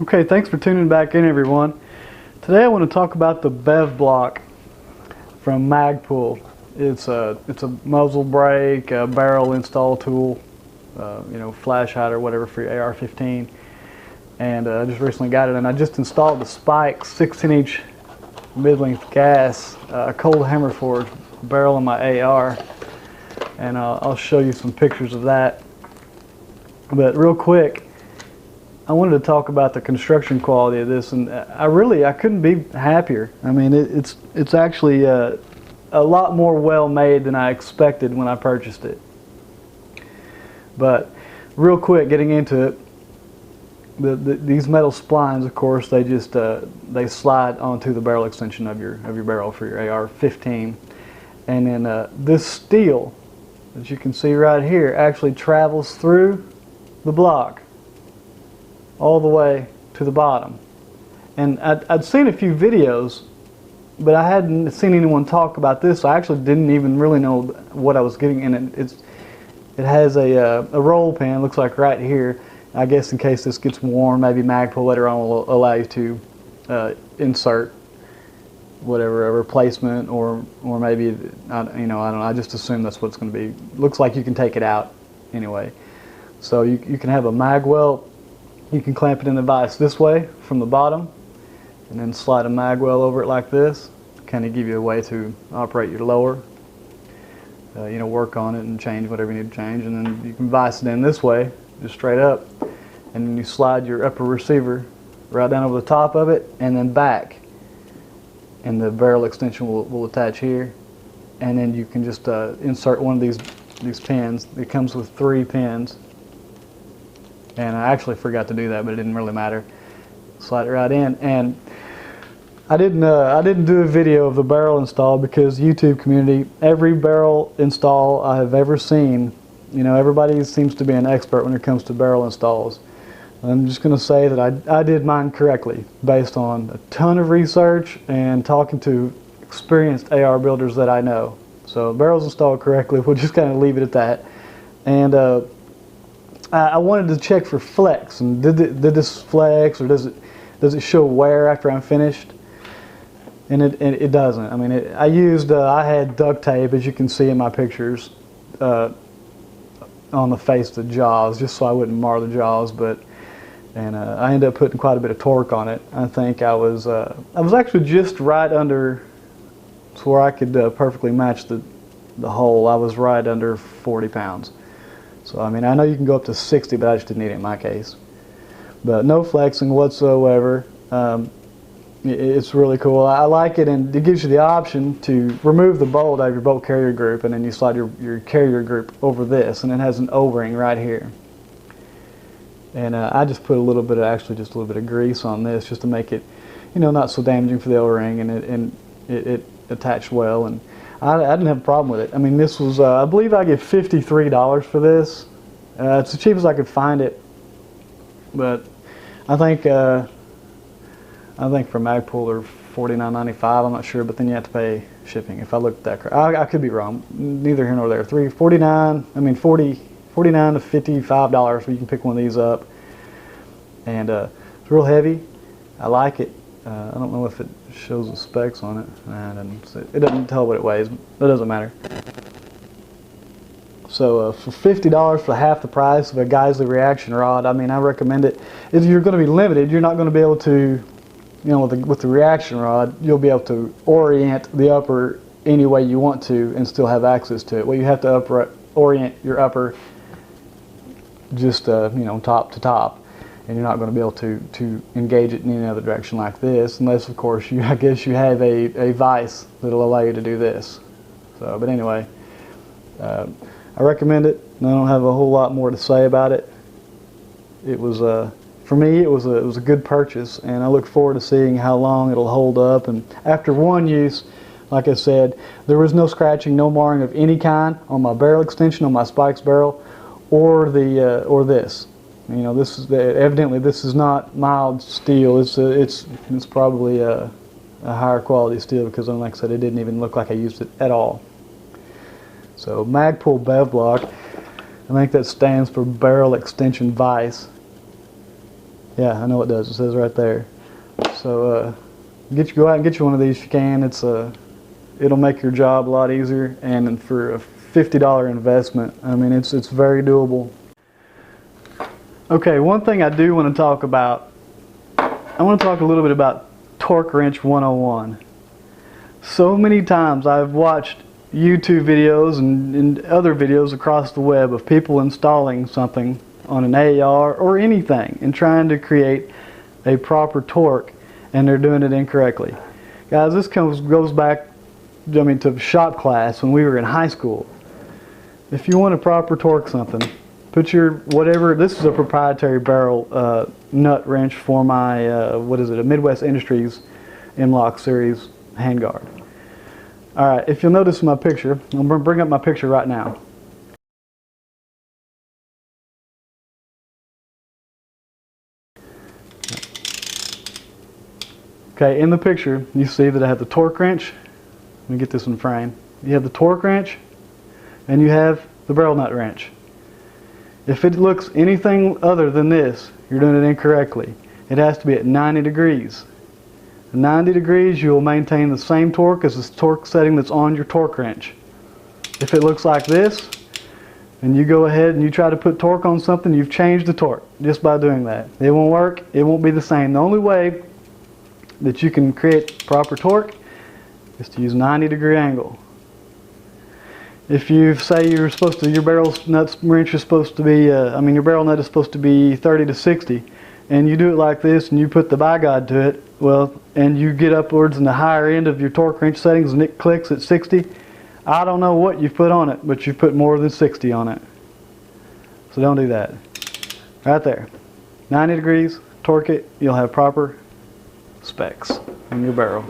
Okay, thanks for tuning back in, everyone. Today I want to talk about the BEV block from Magpul. It's a muzzle brake, a barrel install tool, flash hider, whatever, for your AR-15. And I just recently got it, and I just installed the Spike 16-inch mid-length gas cold hammer forged barrel in my AR, and I'll show you some pictures of that. But real quick, I wanted to talk about the construction quality of this, and I couldn't be happier. I mean, it's actually a lot more well made than I expected when I purchased it. But real quick, getting into it, these metal splines, of course, they slide onto the barrel extension of your barrel for your AR-15, and then this steel, as you can see right here, actually travels through the block all the way to the bottom. And I'd seen a few videos, but I hadn't seen anyone talk about this, so I actually didn't even really know what I was getting in it. It has a roll pin, looks like right here. I guess in case this gets worn, maybe Magpul later on will allow you to insert whatever, a replacement, or maybe, I don't know, I just assume that's what it's going to be. Looks like you can take it out anyway. So you can have a mag weld. You can clamp it in the vise this way from the bottom, and then slide a mag weld over it like this. Kind of give you a way to operate your lower, work on it and change whatever you need to change. And then you can vise it in this way, just straight up, and then you slide your upper receiver right down over the top of it and then back, and the barrel extension will attach here. And then you can just insert one of these pins. It comes with 3 pins. And I actually forgot to do that, but it didn't really matter. Slide it right in, and I didn't do a video of the barrel install because YouTube community, every barrel install I have ever seen, everybody seems to be an expert when it comes to barrel installs. I'm just going to say that I did mine correctly based on a ton of research and talking to experienced AR builders that I know. So barrels installed correctly. We'll just kind of leave it at that. And I wanted to check for flex, and did this flex, or does it show wear after I'm finished? And it doesn't. I mean, I had duct tape, as you can see in my pictures, on the face of the jaws, just so I wouldn't mar the jaws. And I ended up putting quite a bit of torque on it. I think I was actually just right under to where I could perfectly match the hole. I was right under 40 pounds. So, I mean, I know you can go up to 60, but I just didn't need it in my case. But no flexing whatsoever. It's really cool. I like it, and it gives you the option to remove the bolt out of your bolt carrier group, and then you slide your carrier group over this, and it has an O-ring right here. And I just put a little bit of grease on this just to make it, not so damaging for the O-ring, and it attached well. And I didn't have a problem with it. I mean, this was, I believe I get $53 for this. It's the cheapest I could find it, but I think for Magpul they're $49.95. I'm not sure, but then you have to pay shipping. If I looked at that correct, I could be wrong. Neither here nor there. $49 to $55. You can pick one of these up, and it's real heavy. I like it. I don't know if it shows the specs on it. It doesn't tell what it weighs, but it doesn't matter. So for $50 for half the price of a Geisley reaction rod, I mean, I recommend it. If you're going to be limited, you're not going to be able to, with the reaction rod, you'll be able to orient the upper any way you want to and still have access to it. Well, you have to orient your upper just top to top. And you're not going to be able to engage it in any other direction like this, unless, of course, I guess you have a vise that'll allow you to do this. So, but anyway, I recommend it. And I don't have a whole lot more to say about it. It was for me, it was a good purchase, and I look forward to seeing how long it'll hold up. And after one use, like I said, there was no scratching, no marring of any kind on my barrel extension, on my Spike's barrel, or this. Evidently this is not mild steel. It's probably a higher quality steel, because, like I said, it didn't even look like I used it at all. So Magpul BEV block, I think that stands for barrel extension vise. Yeah, I know it does. It says right there. So go out and get you one of these if you can. It'll make your job a lot easier, and for a $50 investment, I mean it's very doable. Okay, one thing I do want to talk about, I want to talk a little bit about Torque Wrench 101. So many times I've watched YouTube videos and other videos across the web of people installing something on an AR or anything and trying to create a proper torque, and they're doing it incorrectly. Guys, this goes back, I mean, to shop class when we were in high school. If you want to proper torque something, put your whatever. This is a proprietary barrel nut wrench for my what is it? A Midwest Industries M-Lock series handguard. All right, if you'll notice in my picture, I'm going to bring up my picture right now. Okay, in the picture, you see that I have the torque wrench. Let me get this in frame. You have the torque wrench, and you have the barrel nut wrench. If it looks anything other than this, you're doing it incorrectly. It has to be at 90 degrees. At 90 degrees, you will maintain the same torque as the torque setting that's on your torque wrench. If it looks like this, and you go ahead and you try to put torque on something, you've changed the torque just by doing that. It won't work. It won't be the same. The only way that you can create proper torque is to use 90-degree angle. If you say you're supposed to, your barrel nut wrench is supposed to be, your barrel nut is supposed to be 30 to 60, and you do it like this and you put the by God to it, well, and you get upwards in the higher end of your torque wrench settings and it clicks at 60, I don't know what you've put on it, but you've put more than 60 on it. So don't do that. Right there. 90 degrees, torque it, you'll have proper specs in your barrel.